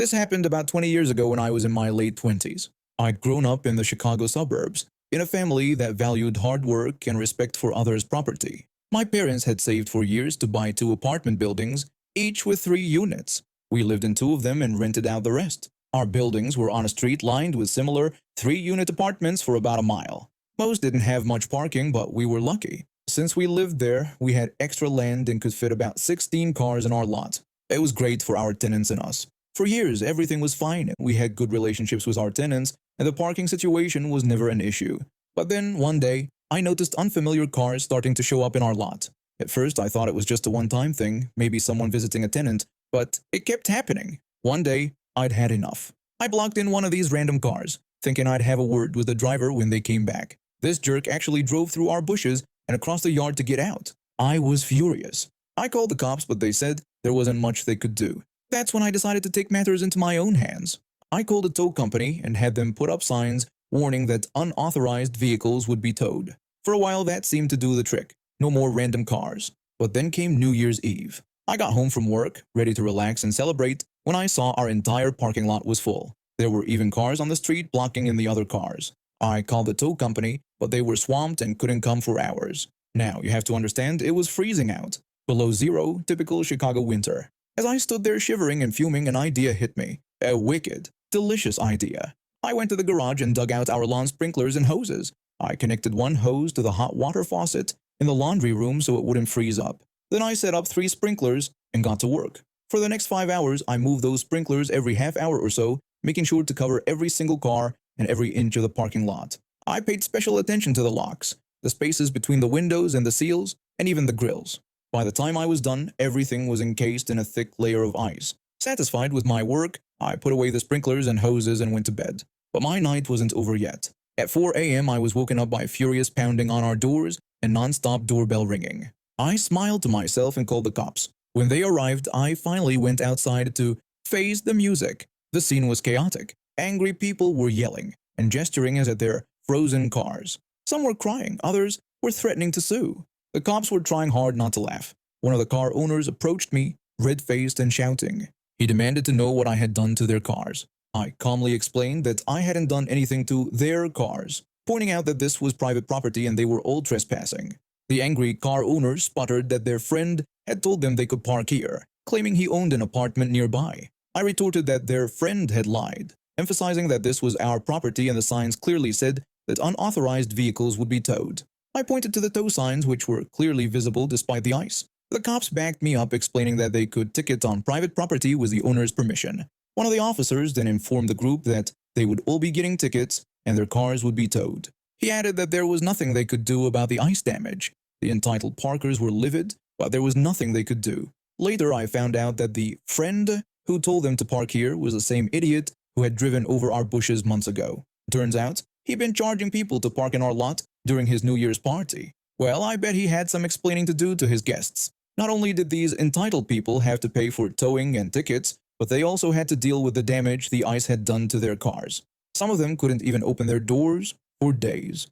This happened about 20 years ago when I was in my late 20s. I'd grown up in the Chicago suburbs, in a family that valued hard work and respect for others' property. My parents had saved for years to buy two apartment buildings, each with 3 units. We lived in two of them and rented out the rest. Our buildings were on a street lined with similar 3 unit apartments for about a mile. Most didn't have much parking, but we were lucky. Since we lived there, we had extra land and could fit about 16 cars in our lot. It was great for our tenants and us. For years, everything was fine. We had good relationships with our tenants, and the parking situation was never an issue. But then, one day, I noticed unfamiliar cars starting to show up in our lot. At first, I thought it was just a one-time thing, maybe someone visiting a tenant, but it kept happening. One day, I'd had enough. I blocked in one of these random cars, thinking I'd have a word with the driver when they came back. This jerk actually drove through our bushes and across the yard to get out. I was furious. I called the cops, but they said there wasn't much they could do. That's when I decided to take matters into my own hands. I called a tow company and had them put up signs warning that unauthorized vehicles would be towed. For a while, that seemed to do the trick. No more random cars. But then came New Year's Eve. I got home from work, ready to relax and celebrate, when I saw our entire parking lot was full. There were even cars on the street blocking in the other cars. I called the tow company, but they were swamped and couldn't come for hours. Now, you have to understand, it was freezing out. Below zero, typical Chicago winter. As I stood there shivering and fuming, an idea hit me. A wicked, delicious idea. I went to the garage and dug out our lawn sprinklers and hoses. I connected one hose to the hot water faucet in the laundry room so it wouldn't freeze up. Then I set up 3 sprinklers and got to work. For the next 5 hours, I moved those sprinklers every half hour or so, making sure to cover every single car and every inch of the parking lot. I paid special attention to the locks, the spaces between the windows and the seals, and even the grills. By the time I was done, everything was encased in a thick layer of ice. Satisfied with my work, I put away the sprinklers and hoses and went to bed. But my night wasn't over yet. At 4 a.m., I was woken up by furious pounding on our doors and non-stop doorbell ringing. I smiled to myself and called the cops. When they arrived, I finally went outside to face the music. The scene was chaotic. Angry people were yelling and gesturing at their frozen cars. Some were crying, others were threatening to sue. The cops were trying hard not to laugh. One of the car owners approached me, red-faced and shouting. He demanded to know what I had done to their cars. I calmly explained that I hadn't done anything to their cars, pointing out that this was private property and they were all trespassing. The angry car owner sputtered that their friend had told them they could park here, claiming he owned an apartment nearby. I retorted that their friend had lied, emphasizing that this was our property and the signs clearly said that unauthorized vehicles would be towed. I pointed to the tow signs, which were clearly visible despite the ice. The cops backed me up, explaining that they could ticket on private property with the owner's permission. One of the officers then informed the group that they would all be getting tickets and their cars would be towed. He added that there was nothing they could do about the ice damage. The entitled parkers were livid, but there was nothing they could do. Later, I found out that the friend who told them to park here was the same idiot who had driven over our bushes months ago. Turns out, he'd been charging people to park in our lot during his New Year's party. Well, I bet he had some explaining to do to his guests. Not only did these entitled people have to pay for towing and tickets, but they also had to deal with the damage the ice had done to their cars. Some of them couldn't even open their doors for days.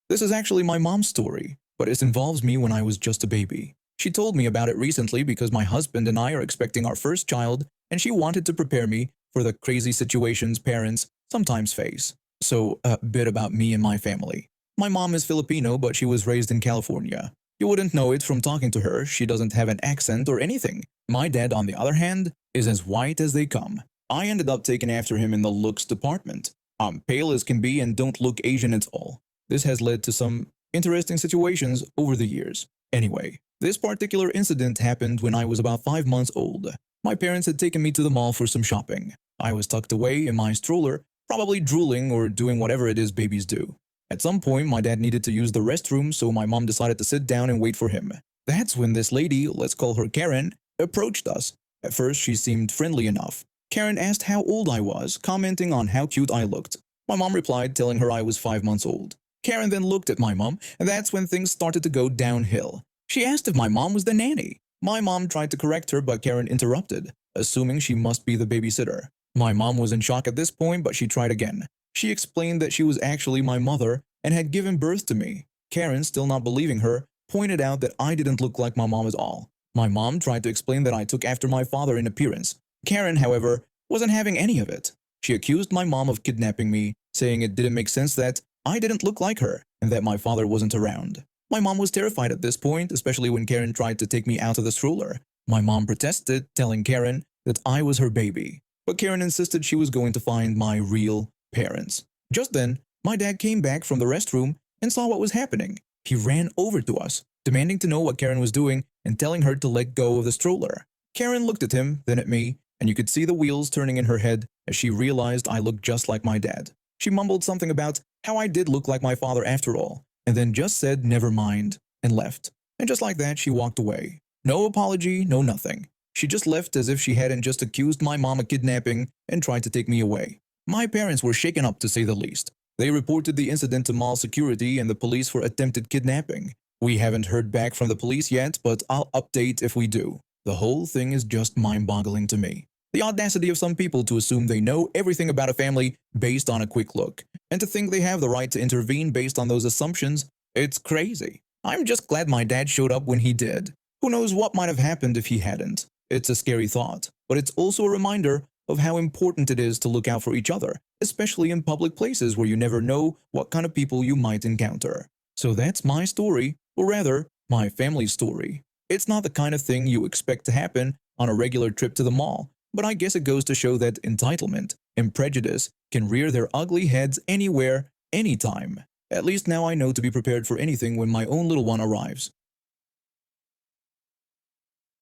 This is actually my mom's story, but it involves me when I was just a baby. She told me about it recently because my husband and I are expecting our first child, and she wanted to prepare me for the crazy situations parents sometimes face. So, a bit about me and my family. My mom is Filipino, but she was raised in California. You wouldn't know it from talking to her. She doesn't have an accent or anything. My dad, on the other hand, is as white as they come. I ended up taking after him in the looks department. I'm pale as can be and don't look Asian at all. This has led to some interesting situations over the years. Anyway, this particular incident happened when I was about 5 months old. My parents had taken me to the mall for some shopping. I was tucked away in my stroller, probably drooling or doing whatever it is babies do. At some point, my dad needed to use the restroom, so my mom decided to sit down and wait for him. That's when this lady, let's call her Karen, approached us. At first, she seemed friendly enough. Karen asked how old I was, commenting on how cute I looked. My mom replied, telling her I was 5 months old. Karen then looked at my mom, and that's when things started to go downhill. She asked if my mom was the nanny. My mom tried to correct her, but Karen interrupted, assuming she must be the babysitter. My mom was in shock at this point, but she tried again. She explained that she was actually my mother and had given birth to me. Karen, still not believing her, pointed out that I didn't look like my mom at all. My mom tried to explain that I took after my father in appearance. Karen, however, wasn't having any of it. She accused my mom of kidnapping me, saying it didn't make sense that I didn't look like her and that my father wasn't around. My mom was terrified at this point, especially when Karen tried to take me out of the stroller. My mom protested, telling Karen that I was her baby. But Karen insisted she was going to find my real parents. Just then, my dad came back from the restroom and saw what was happening. He ran over to us, demanding to know what Karen was doing and telling her to let go of the stroller. Karen looked at him, then at me, and you could see the wheels turning in her head as she realized I looked just like my dad. She mumbled something about how I did look like my father after all, and then just said never mind, and left. And just like that, she walked away. No apology, no nothing. She just left as if she hadn't just accused my mom of kidnapping and tried to take me away. My parents were shaken up to say the least. They reported the incident to mall security and the police for attempted kidnapping. We haven't heard back from the police yet, but I'll update if we do. The whole thing is just mind-boggling to me. The audacity of some people to assume they know everything about a family based on a quick look, and to think they have the right to intervene based on those assumptions, it's crazy. I'm just glad my dad showed up when he did. Who knows what might have happened if he hadn't? It's a scary thought, but it's also a reminder of how important it is to look out for each other, especially in public places where you never know what kind of people you might encounter. So that's my story, or rather, my family's story. It's not the kind of thing you expect to happen on a regular trip to the mall, but I guess it goes to show that entitlement and prejudice can rear their ugly heads anywhere, anytime. At least now I know to be prepared for anything when my own little one arrives.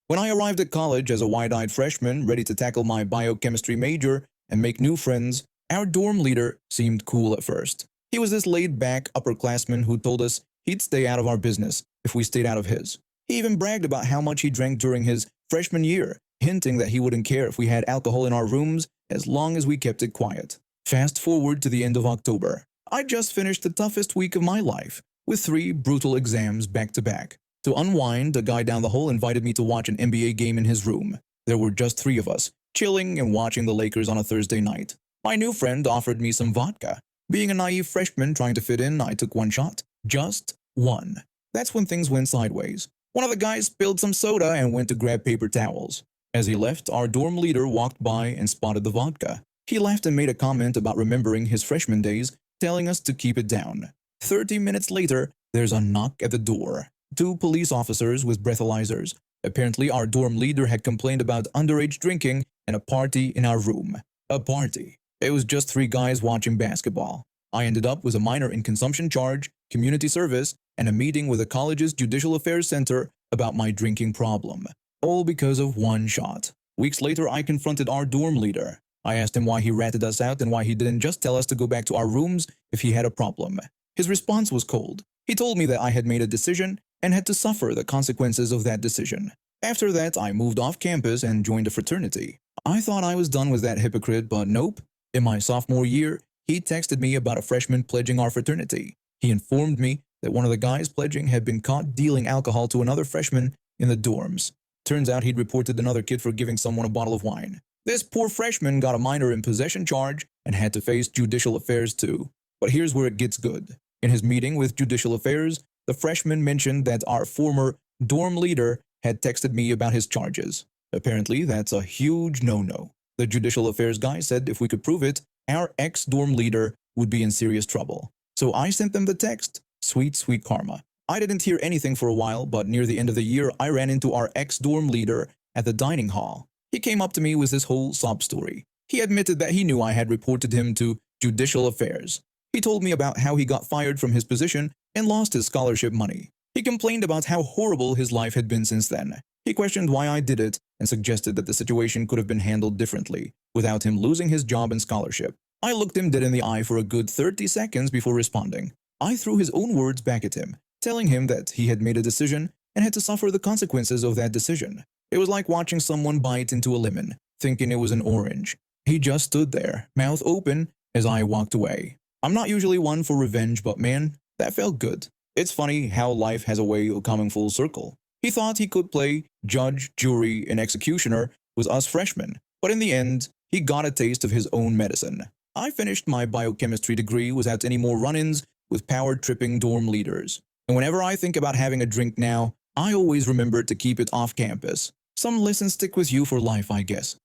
When I arrived at college as a wide-eyed freshman ready to tackle my biochemistry major and make new friends, our dorm leader seemed cool at first. He was this laid-back upperclassman who told us he'd stay out of our business if we stayed out of his. He even bragged about how much he drank during his freshman year, hinting that he wouldn't care if we had alcohol in our rooms as long as we kept it quiet. Fast forward to the end of October. I just finished the toughest week of my life, with 3 brutal exams back-to-back. To unwind, a guy down the hall invited me to watch an NBA game in his room. There were just 3 of us, chilling and watching the Lakers on a Thursday night. My new friend offered me some vodka. Being a naive freshman trying to fit in, I took 1 shot. Just 1. That's when things went sideways. One of the guys spilled some soda and went to grab paper towels. As he left, our dorm leader walked by and spotted the vodka. He laughed and made a comment about remembering his freshman days, telling us to keep it down. 30 minutes later, there's a knock at the door. 2 police officers with breathalyzers. Apparently, our dorm leader had complained about underage drinking and a party in our room. A party. It was just 3 guys watching basketball. I ended up with a minor in consumption charge, community service, and a meeting with the college's Judicial Affairs Center about my drinking problem. All because of 1 shot. Weeks later, I confronted our dorm leader. I asked him why he ratted us out and why he didn't just tell us to go back to our rooms if he had a problem. His response was cold. He told me that I had made a decision and had to suffer the consequences of that decision. After that, I moved off campus and joined a fraternity. I thought I was done with that hypocrite, but nope. In my sophomore year, he texted me about a freshman pledging our fraternity. He informed me that one of the guys pledging had been caught dealing alcohol to another freshman in the dorms. Turns out he'd reported another kid for giving someone a bottle of wine. This poor freshman got a minor in possession charge and had to face judicial affairs too. But here's where it gets good. In his meeting with Judicial Affairs, the freshman mentioned that our former dorm leader had texted me about his charges. Apparently, that's a huge no-no. The Judicial Affairs guy said if we could prove it, our ex-dorm leader would be in serious trouble. So I sent them the text. Sweet, sweet karma. I didn't hear anything for a while, but near the end of the year, I ran into our ex-dorm leader at the dining hall. He came up to me with this whole sob story. He admitted that he knew I had reported him to Judicial Affairs. He told me about how he got fired from his position and lost his scholarship money. He complained about how horrible his life had been since then. He questioned why I did it and suggested that the situation could have been handled differently, without him losing his job and scholarship. I looked him dead in the eye for a good 30 seconds before responding. I threw his own words back at him, telling him that he had made a decision and had to suffer the consequences of that decision. It was like watching someone bite into a lemon, thinking it was an orange. He just stood there, mouth open, as I walked away. I'm not usually one for revenge, but man, that felt good. It's funny how life has a way of coming full circle. He thought he could play judge, jury, and executioner with us freshmen, but in the end, he got a taste of his own medicine. I finished my biochemistry degree without any more run-ins with power-tripping dorm leaders. And whenever I think about having a drink now, I always remembered to keep it off campus. Some lessons stick with you for life, I guess.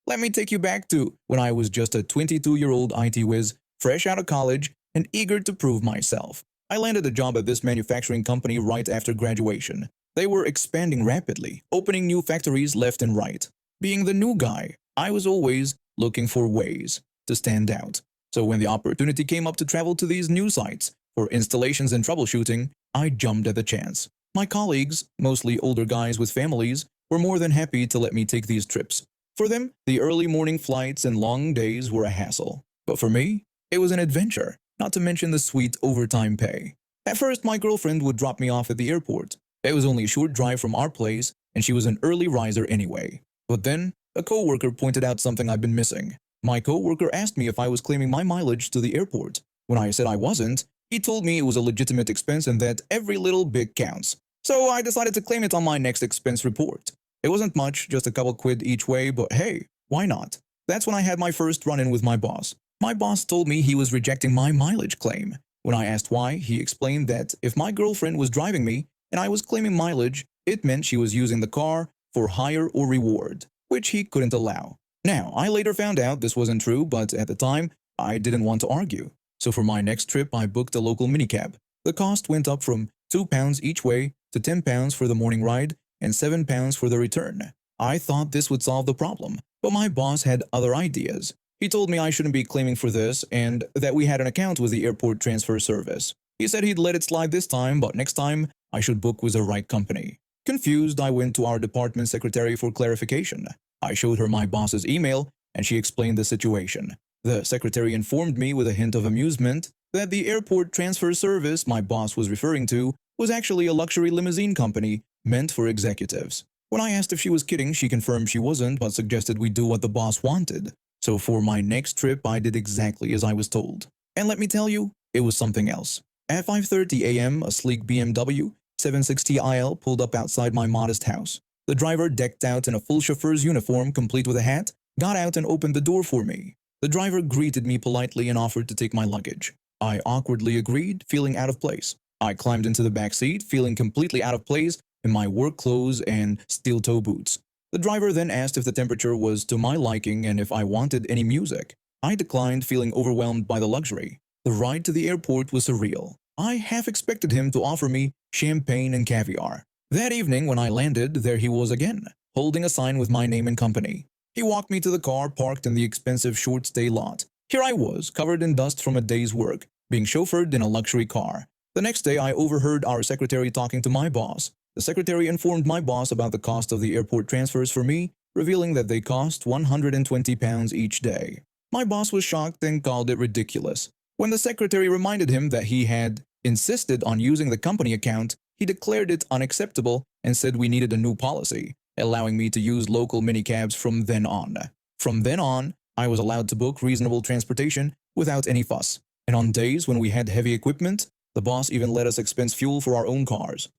Let me take you back to when I was just a 22-year-old IT whiz, fresh out of college and eager to prove myself. I landed a job at this manufacturing company right after graduation. They were expanding rapidly, opening new factories left and right. Being the new guy, I was always looking for ways to stand out. So when the opportunity came up to travel to these new sites for installations and troubleshooting, I jumped at the chance. My colleagues, mostly older guys with families, were more than happy to let me take these trips. For them, the early morning flights and long days were a hassle. But for me, it was an adventure, not to mention the sweet overtime pay. At first, my girlfriend would drop me off at the airport. It was only a short drive from our place, and she was an early riser anyway. But then, a coworker pointed out something I'd been missing. My coworker asked me if I was claiming my mileage to the airport. When I said I wasn't, he told me it was a legitimate expense and that every little bit counts. So I decided to claim it on my next expense report. It wasn't much, just a couple quid each way, but hey, why not? That's when I had my first run-in with my boss. My boss told me he was rejecting my mileage claim. When I asked why, he explained that if my girlfriend was driving me and I was claiming mileage, it meant she was using the car for hire or reward, which he couldn't allow. Now, I later found out this wasn't true, but at the time, I didn't want to argue. So for my next trip, I booked a local minicab. The cost went up from £2 each way to £10 for the morning ride and £7 for the return. I thought this would solve the problem, but my boss had other ideas. He told me I shouldn't be claiming for this and that we had an account with the airport transfer service. He said he'd let it slide this time, but next time I should book with the right company. Confused, I went to our department secretary for clarification. I showed her my boss's email and she explained the situation. The secretary informed me with a hint of amusement that the airport transfer service my boss was referring to was actually a luxury limousine company meant for executives. When I asked if she was kidding, she confirmed she wasn't, but suggested we do what the boss wanted. So for my next trip, I did exactly as I was told. And let me tell you, it was something else. At 5:30 a.m., a sleek BMW 760IL pulled up outside my modest house. The driver, decked out in a full chauffeur's uniform complete with a hat, got out and opened the door for me. The driver greeted me politely and offered to take my luggage. I awkwardly agreed, feeling out of place. I climbed into the back seat, feeling completely out of place in my work clothes and steel-toe boots. The driver then asked if the temperature was to my liking and if I wanted any music. I declined, feeling overwhelmed by the luxury. The ride to the airport was surreal. I half expected him to offer me champagne and caviar. That evening, when I landed, there he was again, holding a sign with my name and company. He walked me to the car parked in the expensive short-stay lot. Here I was, covered in dust from a day's work, being chauffeured in a luxury car. The next day, I overheard our secretary talking to my boss. The secretary informed my boss about the cost of the airport transfers for me, revealing that they cost £120 each day. My boss was shocked and called it ridiculous. When the secretary reminded him that he had insisted on using the company account, he declared it unacceptable and said we needed a new policy, allowing me to use local minicabs from then on. From then on, I was allowed to book reasonable transportation without any fuss. And on days when we had heavy equipment, the boss even let us expense fuel for our own cars.